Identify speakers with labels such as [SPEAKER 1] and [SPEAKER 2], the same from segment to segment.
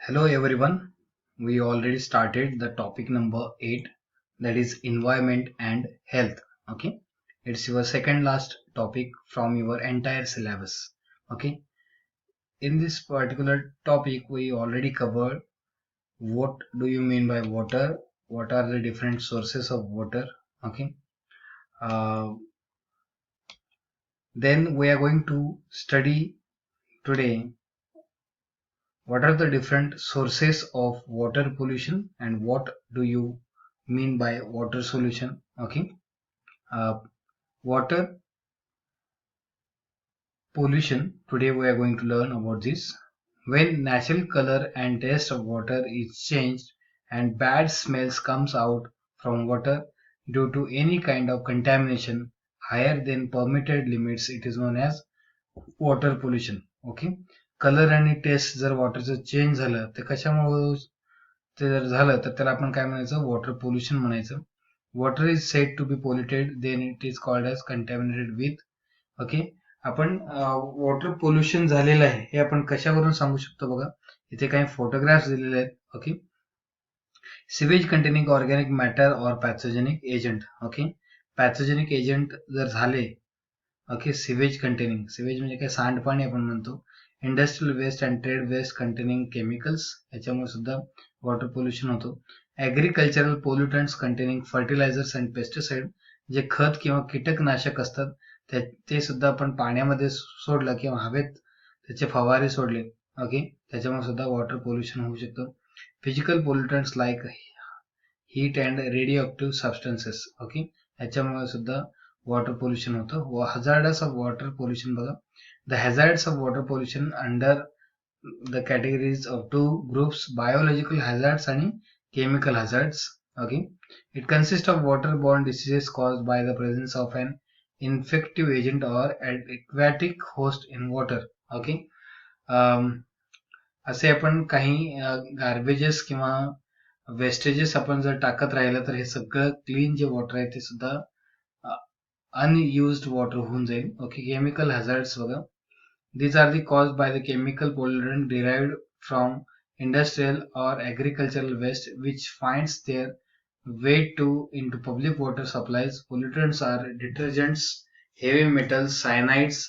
[SPEAKER 1] Hello everyone. We already started the topic number 8, that is environment and health. Okay. It's your second last topic from your entire syllabus. Okay. In this particular topic we already covered what do you mean by water, what are the different sources of water. Okay. Uh, then we are going to study today what are the different sources of water pollution and what do you mean by water solution. Okay. uh, Water pollution, today we are going to learn about this. When natural color and taste of water is changed and bad smells comes out from water due to any kind of contamination higher than permitted limits, it is known as water pollution. Okay. Colour आणि taste जर वॉटरचं change झालं तर कशामुळे ते जर झालं तर त्याला आपण काय म्हणायचं, वॉटर पोल्युशन म्हणायचं. Water is said to be polluted then it is called as contaminated with. Okay. आपण वॉटर पोल्युशन झालेलं आहे हे आपण कशावरून सांगू शकतो बघा, इथे काही फोटोग्राफ्स दिलेले आहेत. Okay. Sewage containing organic matter और pathogenic agent. Okay. Pathogenic agent जर झाले, ओके, सिवेज कंटेनिंग, सिवेज म्हणजे काय, सांडपाणी आपण म्हणतो. Industrial waste and trade waste containing chemicals, याच्यामुळे सुद्धा वॉटर पोल्युशन होतो. Agricultural pollutants containing fertilisers and pesticide, जे खत किंवा कीटकनाशक असतात ते सुद्धा आपण पाण्यामध्ये सोडलं किंवा हवेत त्याचे फवारे सोडले, ओके, त्याच्यामुळे सुद्धा वॉटर पोल्युशन होऊ शकतं. Physical pollutants like heat and radio substances, okay, याच्यामुळे सुद्धा वॉटर पोल्युशन होतं. हजार्डस ऑफ वॉटर पोल्युशन बघा, the hazards of water pollution under the categories of two groups, biological hazards आणि chemical hazards. Okay. It consist of water borne diseases caused by the presence of an infective agent or aquatic host in water. Okay. असे आपण काही garbages किंवा vestiges आपण जर टाकत राहिलं तर हे सगळं क्लीन जे वॉटर आहे ते सुद्धा unused water होऊन जाईल. ओके. केमिकल हॅझार्ड्स बघा, these are the caused by the chemical pollutant derived from industrial or agricultural waste which finds their way into public water supplies. Pollutants are detergents, heavy metals, cyanides,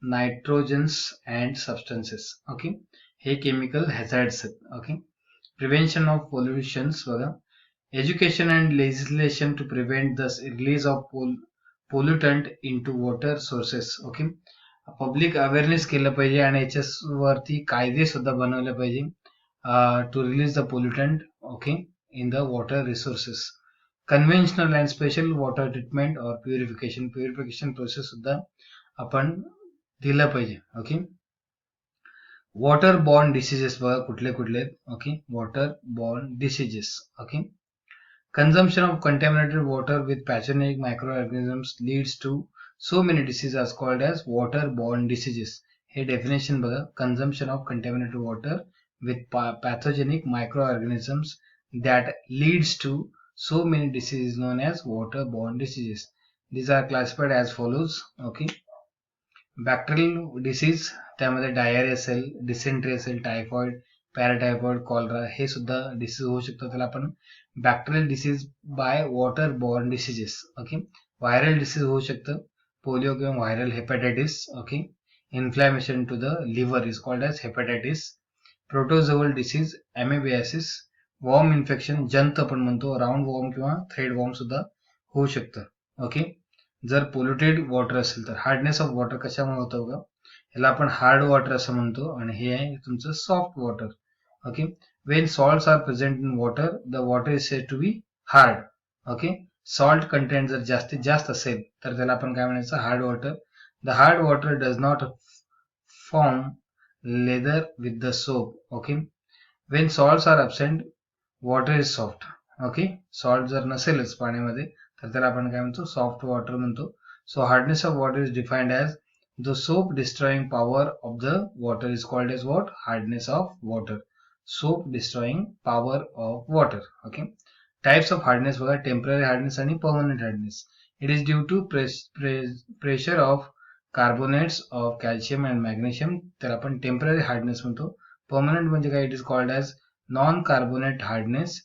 [SPEAKER 1] nitrogens and substances. Okay. हे chemical hazards आहेत. Okay. Prevention of pollutions बघा, education and legislation to prevent the release of pollutant into water sources. Okay. Public awareness केलं पाहिजे आणि याच्यावरती कायदे सुद्धा बनवले पाहिजे to release the pollutant, okay, in the water resources. Conventional and special water treatment और प्युरिफिकेशन प्रोसेस सुद्धा आपण दिलं पाहिजे. ओके. वॉटर बॉर्न डिसीजेस बघा कुठले कुठले आहेत. Okay. Water borne diseases. Okay. Consumption of contaminated water with pathogenic microorganisms leads to so many diseases called as waterborne diseases. हे definition बघा, consumption of contaminated water with pathogenic microorganisms that leads to so many diseases known as waterborne diseases. These are classified as follows. Okay. Bacterial disease, त्यामध्ये diarrhoea असेल, dysentery असेल, typhoid, paratyphoid, cholera, हे सुद्धा disease होऊ शकतो. त्याला आपण bacterial disease by water borne diseases. Okay. Viral disease होऊ शकतं, पोलिओ किंवा viral hepatitis. Okay. Inflammation to the liver is called as hepatitis. Protozoal disease, amoebiasis. Worm infection, जंत आपण म्हणतो, राऊंड वॉर्म किंवा थ्रेड वॉर्म सुद्धा होऊ शकतं. ओके. जर पोल्युटेड वॉटर असेल तर हार्डनेस ऑफ वॉटर कशामुळे होतं बघा, याला आपण हार्ड वॉटर असं म्हणतो आणि हे आहे तुमचं soft water. Okay. When salts are present in water the water is said to be hard. Okay. Salt content जर जास्तीत जास्त असेल तर त्याला आपण काय म्हणायचं, hard water. The hard water does not form lather with the soap. Okay. When salts are absent water is soft. Okay. Salt जर नसेलच पाण्यामध्ये तर त्याला आपण काय म्हणतो, सॉफ्ट वॉटर म्हणतो. So hardness of water is defined as the soap destroying power of the water is called as what, hardness of water. Soap destroying power of water. Okay. Types of hardness बघा, temporary hardness आणि permanent hardness. It is due to pressure of carbonates of calcium and magnesium, त्याला आपण temporary hardness म्हणतो. Permanent म्हणजे काय? It is called as non-carbonate hardness.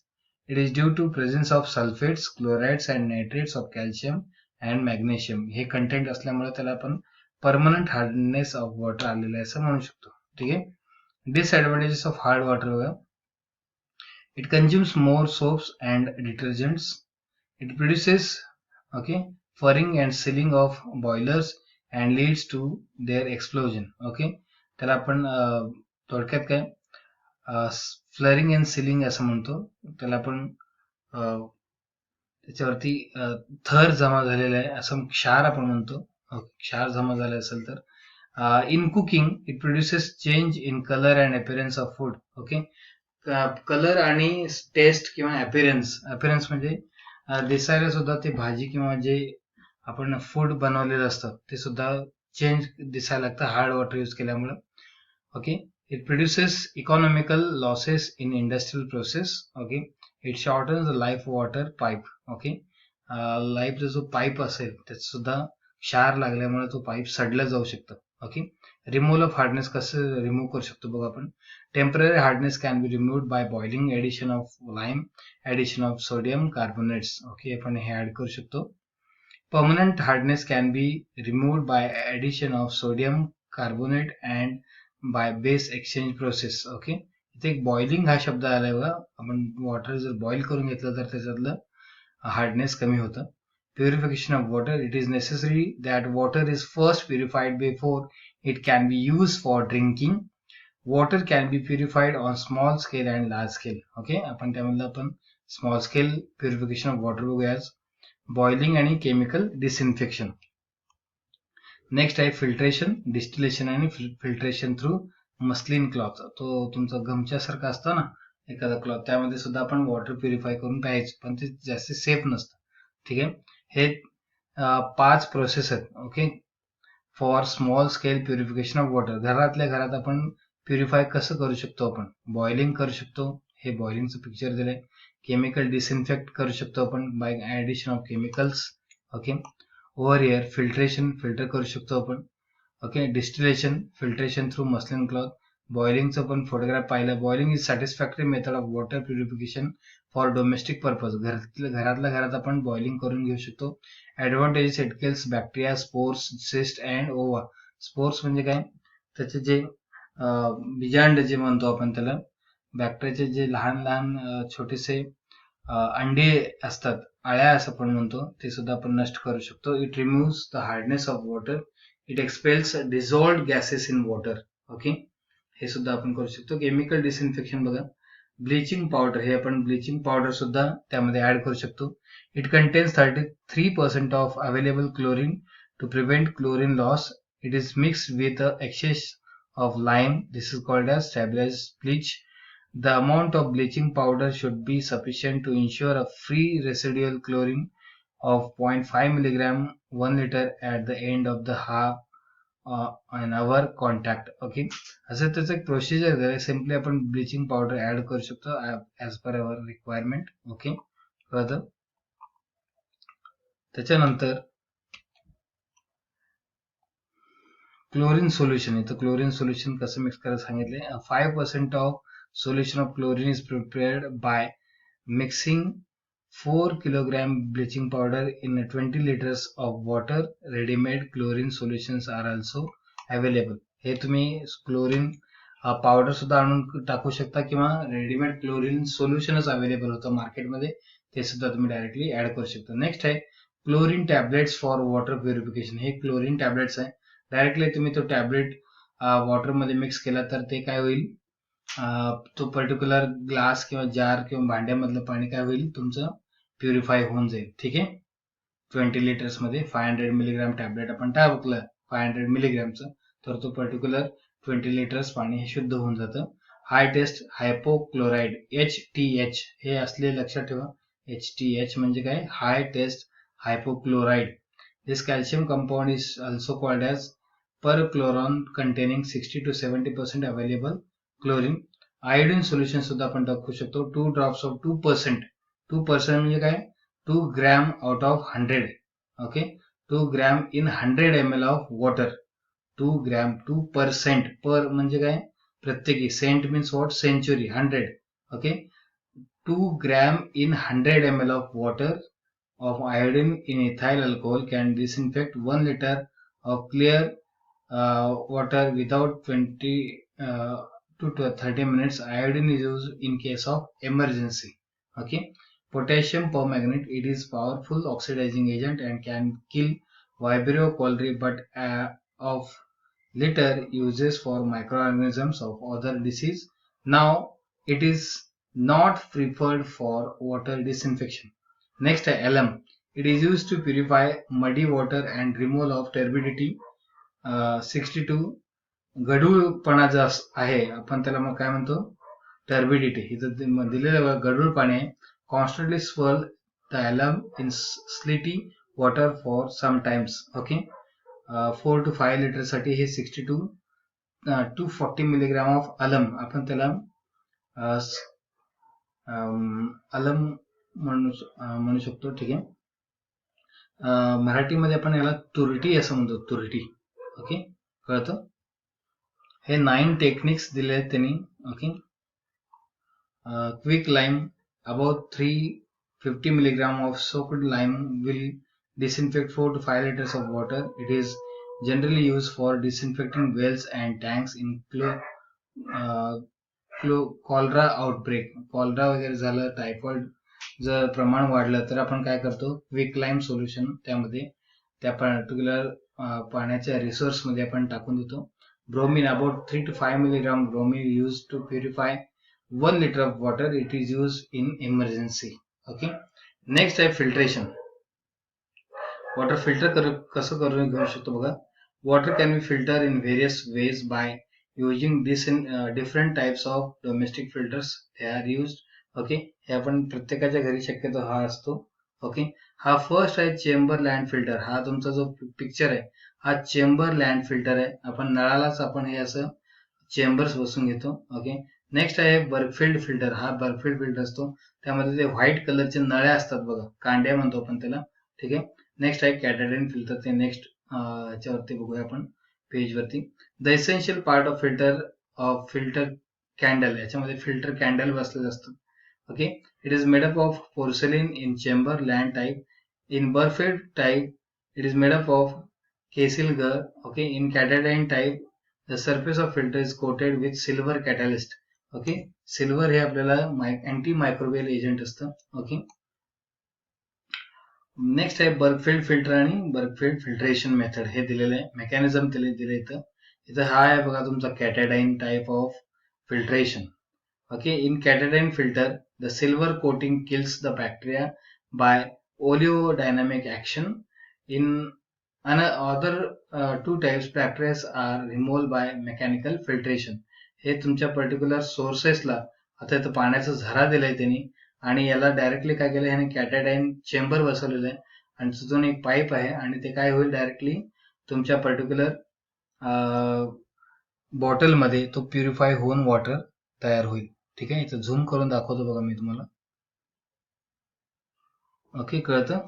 [SPEAKER 1] It is due to presence of sulfates, chlorides and nitrates of calcium and magnesium. हे content असल्यामुळे त्याला आपण permanent hardness of water आलेलं आहे असं म्हणू शकतो. ठीक आहे. Disadvantages of hard water बघा. It consumes more soaps and detergents. It produces furring and sealing of boilers and leads to their explosion. त्याला आपण थोडक्यात काय फ्लरिंग अँड सिलिंग असं म्हणतो. त्याला आपण त्याच्यावरती थर जमा झालेला आहे असं क्षार आपण म्हणतो. क्षार जमा झाले असेल तर in cooking it produces change in color and appearance of food. Colour आणि टेस्ट किंवा अपीरन्स म्हणजे दिसायला सुद्धा ते भाजी किंवा जे आपण फूड बनवलेलं असतं ते सुद्धा चेंज दिसायला लागतं हार्ड वॉटर यूज केल्यामुळे. It produces economical losses in industrial process. It shortens the life water pipe. लाईफचा जो पाईप असेल त्यात सुद्धा क्षार लागल्यामुळे तो पाईप सडला जाऊ शकतो. रिमूव्हल ऑफ हार्डनेस कसं रिमूव्ह करू शकतो बघा आपण. Temporary hardness can be removed by boiling, addition of lime, addition of sodium carbonates. आपण हे ऍड करू शकतो. Permanent hardness can be removed by addition of sodium carbonate and by base exchange process. इथे एक बॉइलिंग हा शब्द आलाय बघा. आपण वॉटर जर बॉइल करून घेतलं तर त्याच्यातलं हार्डनेस कमी होतं. Purification of water. It is necessary that water is first purified before it can be used for drinking. Water can be purified on small scale and large scale. आपण त्यामधलं आपण small scale purification of water बघूया. Boiling आणि chemical disinfection. Next आहे filtration, distillation आणि filtration through muslin cloth. तो तुमचा गमच्यासारखा असतो ना एखादा क्लॉथ, त्यामध्ये सुद्धा आपण वॉटर प्युरिफाय करून प्यायचं, पण ते जास्त सेफ नसतं. ठीक आहे. हे 5 प्रोसेस आहेत for small scale purification of water. घरातल्या घरात आपण प्युरिफाय कसं करू शकतो? आपण बॉइलिंग करू शकतो. हे बॉइलिंगचं पिक्चर दिलंय. केमिकल डिसइन्फेक्ट करू शकतो आपण by addition of chemicals. Over here filtration, filter करू शकतो आपण. Distillation, filtration through muslin cloth. बॉइलिंगचं पण फोटोग्राफ पाहिलं. Boiling is satisfactory method of water purification for domestic purpose. घरातल्या घरात आपण बॉइलिंग करून घेऊ शकतो. Advantages, it kills bacteria, spores, cyst and ova. Spores म्हणजे काय? त्याचे जे बीजांड जे म्हणतो आपण त्याला, बॅक्टेरियाचे जे लहान लहान छोटेसे अंडे असतात, अळ्या असं आपण म्हणतो, ते सुद्धा आपण नष्ट करू शकतो. It removes the hardness of water. It expels dissolved gases in water. हे सुद्धा आपण करू शकतो. केमिकल डिसइन्फेक्शन बघा. ब्लिचिंग पावडर, हे आपण ब्लिचिंग पावडर सुद्धा त्यामध्ये ऍड करू शकतो. It contains 33% of available chlorine to prevent chlorine loss. It is mixed with excess of lime. This is called as stabilized bleach. The amount of bleaching powder should be sufficient to ensure a free residual chlorine of 0.5 milligram 1 liter at the end of the half an hour contact. असं त्याचं एक procedure आहे. Simply आपण bleaching powder add करू शकतो as per our requirement. कळतं? त्याच्यानंतर chlorine solution. इथं क्लोरीन सोल्युशन कसं मिक्स करायला सांगितले. 5% of solution of chlorine is prepared by mixing 4 kilogram bleaching powder in 20 liters of water. Readymade chlorine solutions are also available. हे तुम्ही क्लोरीन पावडर सुद्धा आणून टाकू शकता किंवा रेडीमेड क्लोरीन सोल्युशनच अवेलेबल होतं मार्केटमध्ये, ते सुद्धा तुम्ही डायरेक्टली ऍड करू शकता. नेक्स्ट आहे chlorine tablets for water purification. हे क्लोरीन टॅबलेट्स आहे. डायरेक्टली तुम्ही तो टॅबलेट वॉटर मध्ये मिक्स केला तर ते काय होईल, तो पर्टिक्युलर ग्लास किंवा जार किंवा भांड्यामधलं पाणी काय होईल, तुमचं प्युरिफाय होऊन जाईल. ठीक आहे. 20 liters मध्ये 500 मिलीग्राम टॅबलेट आपण टाकलं 500 मिलीग्रामचं, तर तो पर्टिक्युलर 20 liters पाणी हे शुद्ध होऊन जातं. हाय टेस्ट हायपोक्लोराइड HTH हे असले लक्षात ठेवा. HTH म्हणजे काय? हाय taste हायपोक्लोराइड. This calcium compound is also called as perchlorone containing 60 to 70% available chlorine. Iodine solution सुद्धा आपण टाकू शकतो. 2 drops of 2%. 2% म्हणजे काय? 2 gram out of 100. 2 gram in 100 ml of water. 2 gram 2%. पर म्हणजे काय? प्रत्येकी. Cent means what? Century, 100. Okay. 2 gram in 100 ml of water of iodine in ethyl alcohol can disinfect 1 liter of clear water without 20 to 30 minutes. Iodine is used in case of emergency. Okay. Potassium permanganate, it is powerful oxidizing agent and can kill Vibrio cholerae, but of later uses for microorganisms of other disease. Now it is not preferred for water disinfection. Next, alum. It is used to purify muddy water and removal of turbidity. 62. गढूळपणा जो आहे, आपण त्याला मग काय म्हणतो? Turbidity. इथं दिलेलं गढूळ पाणी आहे. Constantly swirl the alum in slitty water for some times. Okay. 4 to 5 litre साठी हे 62 to 40 मिलीग्राम ऑफ अलम, आपण त्याला अलम म्हणू शकतो. ठीक आहे. मराठीमध्ये आपण याला तुरटी असं म्हणतो, तुरटी. ओके, कळतं? हे 9 टेक्निक्स दिले आहेत त्यांनी. Okay. Quick lime, about 350 milligram of soaked lime will disinfect 4 to 5 liters of water. It is generally used for disinfecting wells and tanks in cholera outbreak. Cholera वगैरे झालं, टायफॉइड जर प्रमाण वाढलं तर आपण काय करतो? क्विक लाईम सोल्युशन त्यामध्ये त्या पर्टिक्युलर पाण्याच्या रिसोर्स मध्ये आपण टाकून देतो. Bromine, about 3 to 5 milligram bromine used to purify 1 liter of water. It is used in emergency. Okay. Next आहे filtration. वॉटर फिल्टर कसं करून घेऊ शकतो बघा. Water can be filter in various veg by using different types of domestic filters. They are used. Okay. हे आपण प्रत्येकाच्या घरी शक्यतो हा असतो. ओके. हा फर्स्ट आहे चेंबर लँड फिल्टर. हा तुमचा जो पिक्चर आहे हा चेंबर लँड फिल्टर आहे. आपण नळालाच आपण हे असं चेंबर्स बसून घेतो. ओके. नेक्स्ट आहे बर्गफिल्ड फिल्टर. हा बर्गफिल्ड फिल्टर असतो, त्यामध्ये ते व्हाईट कलरचे नळ्या असतात बघा, कांड्या म्हणतो आपण त्याला. ठीक आहे. नेक्स्ट आहे कॅटाडाईन फिल्टर. ते नेक्स्ट ह्याच्यावरती बघूया आपण पेज वरती. The essential part of filter candle. याच्यामध्ये फिल्टर कॅन्डल बसलेलं असतं. Okay. It is made up of porcelain in Chamberland type. In Berkefeld type it is made up of kieselguhr. Okay. In Katadyn type the surface of filter is coated with silver catalyst. Okay. Silver हे आपल्याला antimicrobial agent असतं. Okay. Next आहे Berkefeld filter आणि बर्गफिल्ड filtration method. हे दिलेलं आहे, mechanism दिले इथं. हा आहे बघा तुमचा Katadyn type of filtration. Okay. In Katadyn filter the silver coating kills the bacteria by oligodynamic action. In other 2 types bacteria are removed by mechanical filtration. हे तुमच्या पर्टिक्युलर सोर्सेसला, आता इथं पाण्याचा झरा दिलाय त्यांनी आणि याला डायरेक्टली काय केलं, ह्याने कॅटाडाईन चेंबर बसवलेलं आहे आणि तिथून एक पाईप आहे आणि ते काय होईल, डायरेक्टली तुमच्या पर्टिक्युलर बॉटल मध्ये तो प्युरिफाय होऊन वॉटर तयार होईल. ठीक आहे. इथं झूम करून दाखवतो बघा मी तुम्हाला. ओके, कळतं?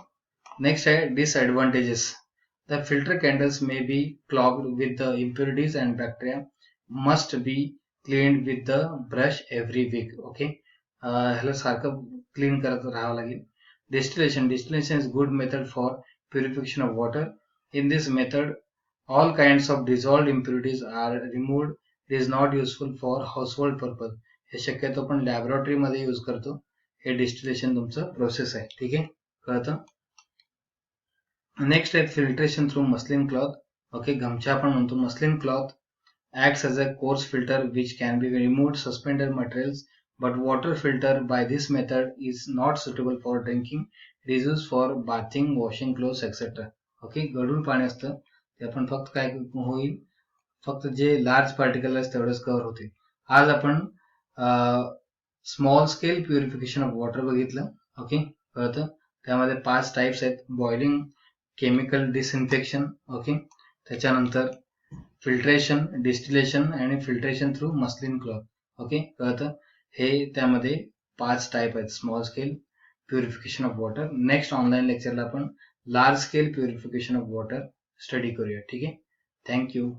[SPEAKER 1] नेक्स्ट आहे disadvantages. The filter candles may be clogged with the impurities and bacteria must be cleaned with the brush every week. Okay. ह्याला सारखं क्लीन करत राहावं लागेल. Distillation is good method for purification of water. In this method all kinds of dissolved impurities are removed. It is not useful for household purpose. हे शक्यतो आपण laboratory मध्ये use करतो. हे डिस्टिलेशन तुमचं प्रोसेस आहे. ठीक आहे, कळतं? नेक्स्ट आहे filtration through muslin cloth. Okay. गमछा आपण म्हणतो. Muslin cloth acts as a coarse filter which can be removed suspended materials, but water filter by this method is not suitable for drinking. It is used for bathing, washing clothes, etc. Okay. गढूळ पाणी असतं ते आपण फक्त काय होईल, फक्त जे लार्ज पार्टिकल्स तेवढेच कव्हर होतील. आज आपण small scale purification of water बघितलं. ओके, कळतं? त्यामध्ये 5 टाइप्स आहेत. Boiling, chemical disinfection. ओके. त्याच्यानंतर फिल्ट्रेशन, डिस्टिलेशन आणि filtration through muslin cloth. Okay, कळतं? हे त्यामध्ये 5 टाइप आहेत small scale purification of water. Next online लेक्चरला आपण large scale purification of water study करूया. ठीक आहे. थँक्यू.